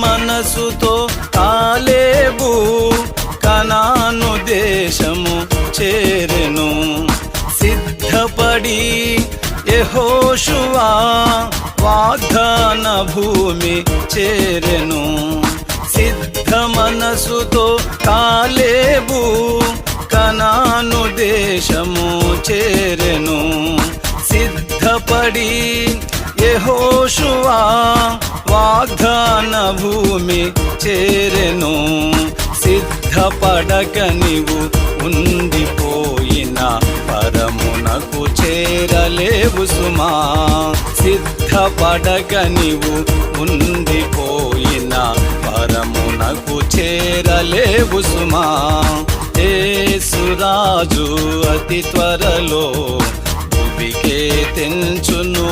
మనసుతో కాలేబు కనాను దేశము చేరెను. సిద్ధపడి యెహోషువ వాగ్దాన భూమి చేరెను. సిద్ధ మనసుతో కాలేబు కనాను దేశము చేరెను. సిద్ధపడి యెహోషువ వాగ్దాన భూమి చేరెను. సిద్ధపడక నీవు ఉండిపోయిన పరమునకు చేరలేవు సుమా. సిద్ధపడక నీవు ఉండిపోయిన పరమునకు చేరలేవు సుమా. యేసురాజు అతి త్వరలో భూమికే తెంచును.